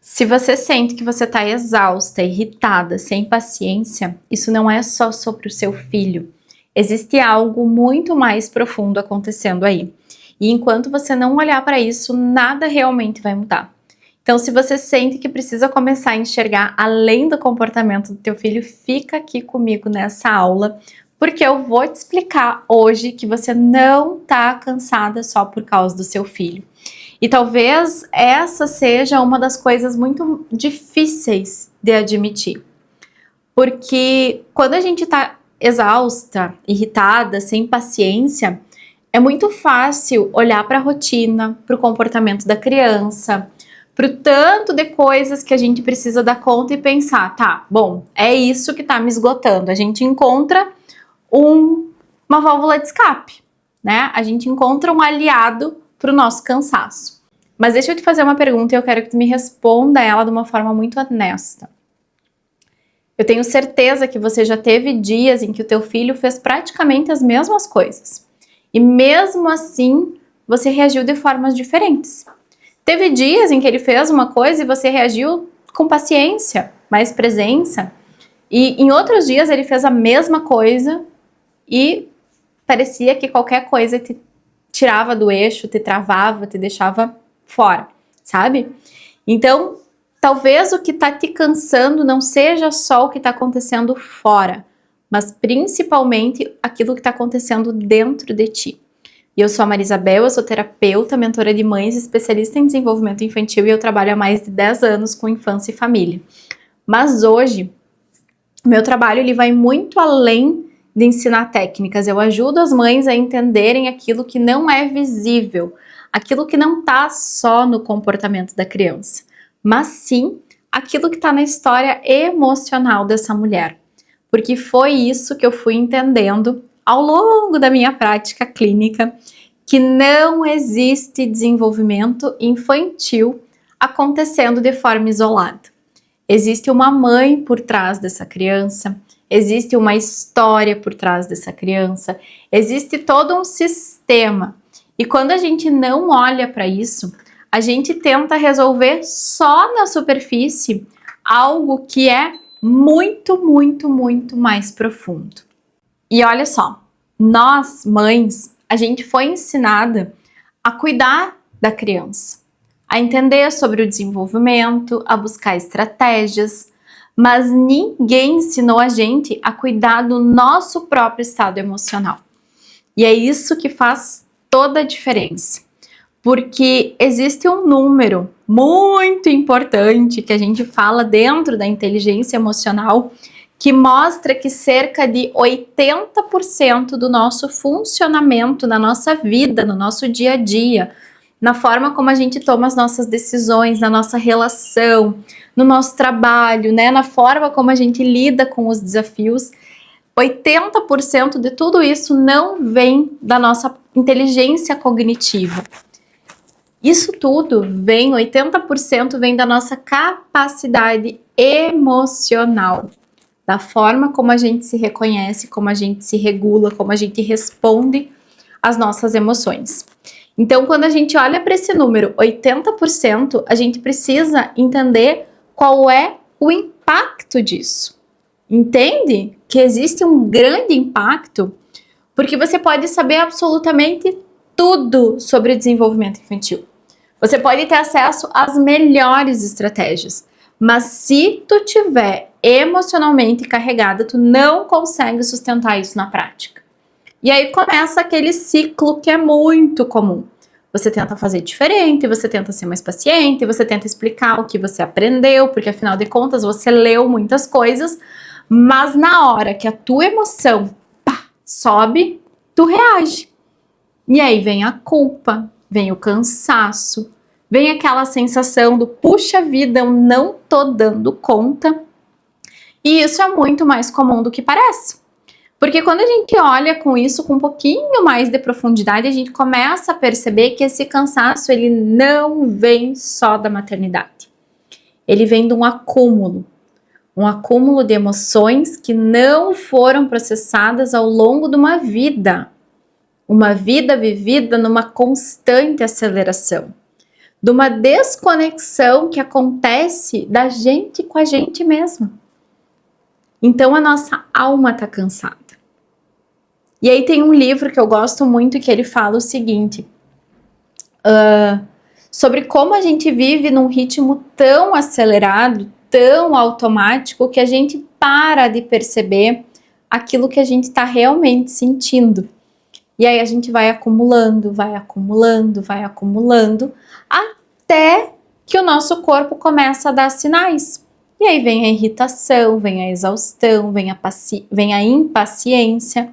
Se você sente que você está exausta, irritada, sem paciência, isso não é só sobre o seu filho. Existe algo muito mais profundo acontecendo aí. E enquanto você não olhar para isso, nada realmente vai mudar. Então, se você sente que precisa começar a enxergar além do comportamento do teu filho, fica aqui comigo nessa aula, porque eu vou te explicar hoje que você não está cansada só por causa do seu filho. E talvez essa seja uma das coisas muito difíceis de admitir. Porque quando a gente tá exausta, irritada, sem paciência, é muito fácil olhar para a rotina, para o comportamento da criança, para o tanto de coisas que a gente precisa dar conta e pensar, tá, bom, é isso que tá me esgotando. A gente encontra uma válvula de escape, né? A gente encontra um aliado para o nosso cansaço. Mas deixa eu te fazer uma pergunta e eu quero que tu me responda ela de uma forma muito honesta. Eu tenho certeza que você já teve dias em que o teu filho fez praticamente as mesmas coisas. E mesmo assim, você reagiu de formas diferentes. Teve dias em que ele fez uma coisa e você reagiu com paciência, mais presença. E em outros dias ele fez a mesma coisa e parecia que qualquer coisa te tirava do eixo, te travava, te deixava fora, sabe? Então, talvez o que tá te cansando não seja só o que tá acontecendo fora, mas principalmente aquilo que tá acontecendo dentro de ti. E eu sou a Marisabel, eu sou terapeuta, mentora de mães, especialista em desenvolvimento infantil e eu trabalho há mais de 10 anos com infância e família. Mas hoje, o meu trabalho ele vai muito além de ensinar técnicas. Eu ajudo as mães a entenderem aquilo que não é visível, aquilo que não está só no comportamento da criança, mas sim aquilo que está na história emocional dessa mulher. Porque foi isso que eu fui entendendo ao longo da minha prática clínica, que não existe desenvolvimento infantil acontecendo de forma isolada. Existe uma mãe por trás dessa criança, existe uma história por trás dessa criança, existe todo um sistema. E quando a gente não olha para isso, a gente tenta resolver só na superfície algo que é muito, muito, muito mais profundo. E olha só, nós, mães, a gente foi ensinada a cuidar da criança, a entender sobre o desenvolvimento, a buscar estratégias, mas ninguém ensinou a gente a cuidar do nosso próprio estado emocional. E é isso que faz toda a diferença, porque existe um número muito importante que a gente fala dentro da inteligência emocional que mostra que cerca de 80% do nosso funcionamento na nossa vida, no nosso dia a dia, na forma como a gente toma as nossas decisões, na nossa relação, no nosso trabalho, né, na forma como a gente lida com os desafios, 80% de tudo isso não vem da nossa inteligência cognitiva. Isso tudo vem, 80% vem da nossa capacidade emocional, da forma como a gente se reconhece, como a gente se regula, como a gente responde às nossas emoções. Então, quando a gente olha para esse número, 80%, a gente precisa entender qual é o impacto disso. Entende que existe um grande impacto? Porque você pode saber absolutamente tudo sobre o desenvolvimento infantil. Você pode ter acesso às melhores estratégias, mas se tu tiver emocionalmente carregada, tu não consegue sustentar isso na prática. E aí começa aquele ciclo que é muito comum. Você tenta fazer diferente, você tenta ser mais paciente, você tenta explicar o que você aprendeu, porque afinal de contas você leu muitas coisas, mas na hora que a tua emoção sobe, tu reage. E aí vem a culpa, vem o cansaço, vem aquela sensação do puxa vida, eu não tô dando conta. E isso é muito mais comum do que parece. Porque quando a gente olha com isso com um pouquinho mais de profundidade, a gente começa a perceber que esse cansaço ele não vem só da maternidade. Ele vem de um acúmulo de emoções que não foram processadas ao longo de uma vida vivida numa constante aceleração, de uma desconexão que acontece da gente com a gente mesma. Então a nossa alma tá cansada. E aí tem um livro que eu gosto muito que ele fala o seguinte, sobre como a gente vive num ritmo tão acelerado, tão automático, que a gente para de perceber aquilo que a gente está realmente sentindo. E aí a gente vai acumulando, até que o nosso corpo começa a dar sinais. E aí vem a irritação, vem a exaustão, vem a impaciência.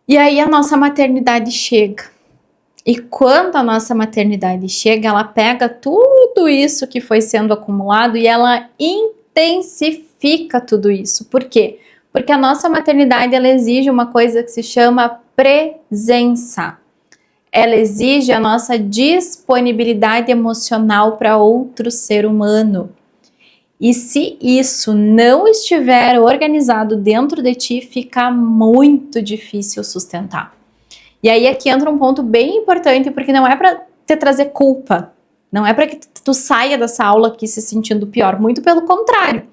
E aí a nossa maternidade chega. E quando a nossa maternidade chega, ela pega tudo isso que foi sendo acumulado e ela intensifica tudo isso. Por quê? Porque a nossa maternidade, ela exige uma coisa que se chama presença. Ela exige a nossa disponibilidade emocional para outro ser humano. E se isso não estiver organizado dentro de ti, fica muito difícil sustentar. E aí aqui entra um ponto bem importante, porque não é para te trazer culpa, não é para que tu saia dessa aula aqui se sentindo pior, muito pelo contrário.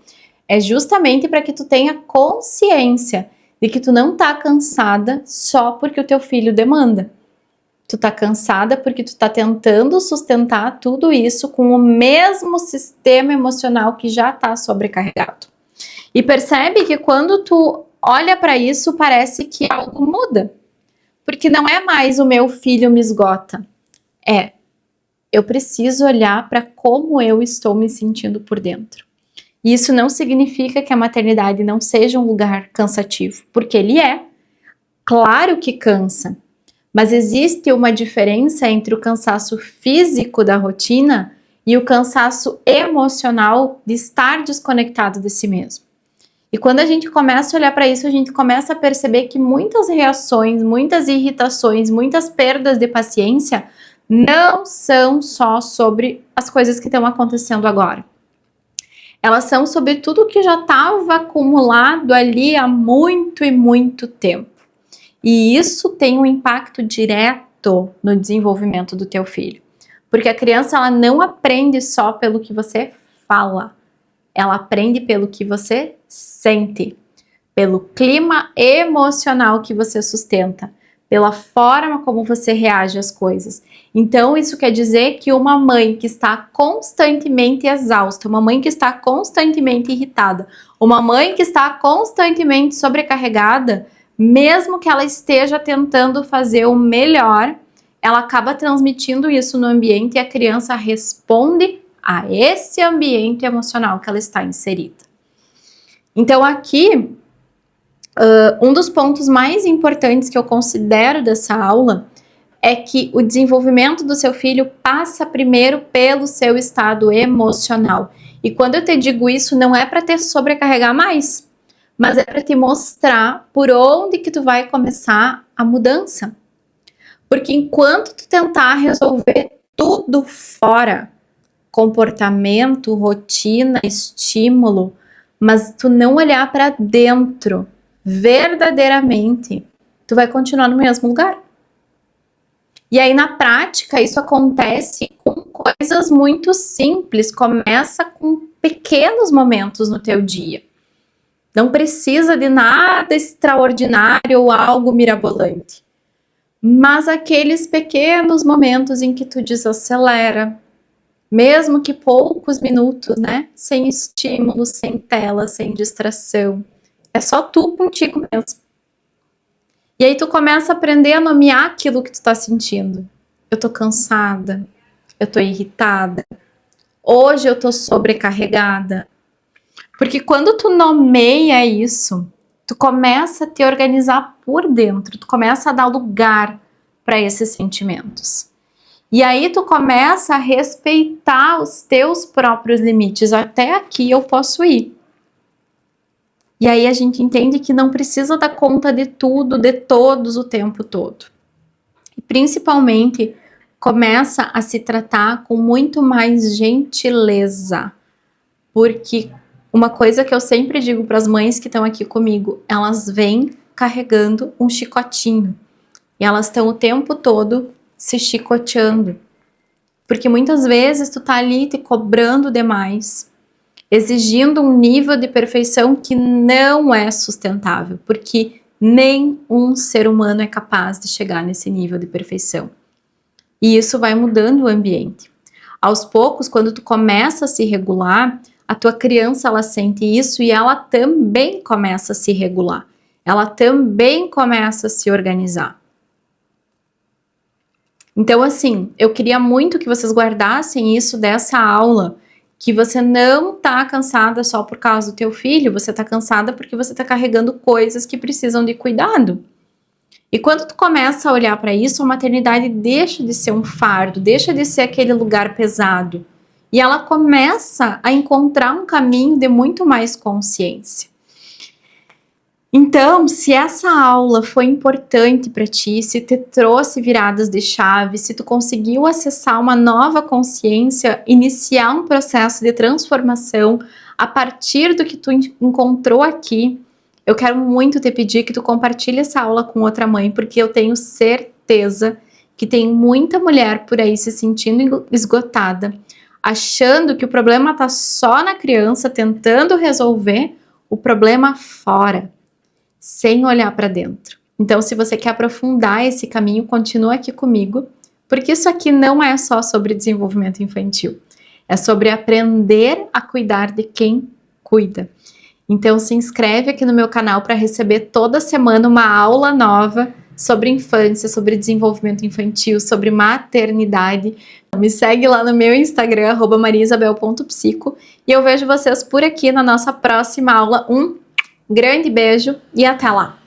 É justamente para que tu tenha consciência de que tu não tá cansada só porque o teu filho demanda. Tu tá cansada porque tu tá tentando sustentar tudo isso com o mesmo sistema emocional que já tá sobrecarregado. E percebe que quando tu olha para isso, parece que algo muda. Porque não é mais o meu filho me esgota. Eu preciso olhar para como eu estou me sentindo por dentro. E isso não significa que a maternidade não seja um lugar cansativo, porque ele é. Claro que cansa, mas existe uma diferença entre o cansaço físico da rotina e o cansaço emocional de estar desconectado de si mesmo. E quando a gente começa a olhar para isso, a gente começa a perceber que muitas reações, muitas irritações, muitas perdas de paciência não são só sobre as coisas que estão acontecendo agora. Elas são sobre tudo que já estava acumulado ali há muito e muito tempo. E isso tem um impacto direto no desenvolvimento do teu filho. Porque a criança, ela não aprende só pelo que você fala. Ela aprende pelo que você sente. Pelo clima emocional que você sustenta. Pela forma como você reage às coisas. Então, isso quer dizer que uma mãe que está constantemente exausta, uma mãe que está constantemente irritada, uma mãe que está constantemente sobrecarregada, mesmo que ela esteja tentando fazer o melhor, ela acaba transmitindo isso no ambiente e a criança responde a esse ambiente emocional que ela está inserida. Então, aqui, um dos pontos mais importantes que eu considero dessa aula é que o desenvolvimento do seu filho passa primeiro pelo seu estado emocional. E quando eu te digo isso, não é para te sobrecarregar mais, mas é para te mostrar por onde que tu vai começar a mudança. Porque enquanto tu tentar resolver tudo fora, comportamento, rotina, estímulo, mas tu não olhar para dentro, verdadeiramente, tu vai continuar no mesmo lugar. E aí, na prática, isso acontece com coisas muito simples. Começa com pequenos momentos no teu dia. Não precisa de nada extraordinário ou algo mirabolante. Mas aqueles pequenos momentos em que tu desacelera, mesmo que poucos minutos, né? Sem estímulo, sem tela, sem distração. É só tu contigo mesmo. E aí tu começa a aprender a nomear aquilo que tu tá sentindo. Eu tô cansada, eu tô irritada, hoje eu tô sobrecarregada. Porque quando tu nomeia isso, tu começa a te organizar por dentro, tu começa a dar lugar para esses sentimentos. E aí tu começa a respeitar os teus próprios limites. Até aqui eu posso ir. E aí a gente entende que não precisa dar conta de tudo, de todos o tempo todo. E principalmente começa a se tratar com muito mais gentileza. Porque uma coisa que eu sempre digo para as mães que estão aqui comigo, elas vêm carregando um chicotinho. E elas estão o tempo todo se chicoteando. Porque muitas vezes tu tá ali te cobrando demais, exigindo um nível de perfeição que não é sustentável, porque nenhum ser humano é capaz de chegar nesse nível de perfeição. E isso vai mudando o ambiente. Aos poucos, quando tu começa a se regular, a tua criança ela sente isso e ela também começa a se regular. Ela também começa a se organizar. Então, assim, eu queria muito que vocês guardassem isso dessa aula, que você não tá cansada só por causa do teu filho, você tá cansada porque você tá carregando coisas que precisam de cuidado. E quando tu começa a olhar para isso, a maternidade deixa de ser um fardo, deixa de ser aquele lugar pesado. E ela começa a encontrar um caminho de muito mais consciência. Então, se essa aula foi importante para ti, se te trouxe viradas de chave, se tu conseguiu acessar uma nova consciência, iniciar um processo de transformação a partir do que tu encontrou aqui, eu quero muito te pedir que tu compartilhe essa aula com outra mãe, porque eu tenho certeza que tem muita mulher por aí se sentindo esgotada, achando que o problema tá só na criança, tentando resolver o problema fora, sem olhar para dentro. Então, se você quer aprofundar esse caminho, continua aqui comigo, porque isso aqui não é só sobre desenvolvimento infantil, é sobre aprender a cuidar de quem cuida. Então, se inscreve aqui no meu canal para receber toda semana uma aula nova sobre infância, sobre desenvolvimento infantil, sobre maternidade. Me segue lá no meu Instagram, @mariaisabel.psico, e eu vejo vocês por aqui na nossa próxima aula. Um grande beijo e até lá!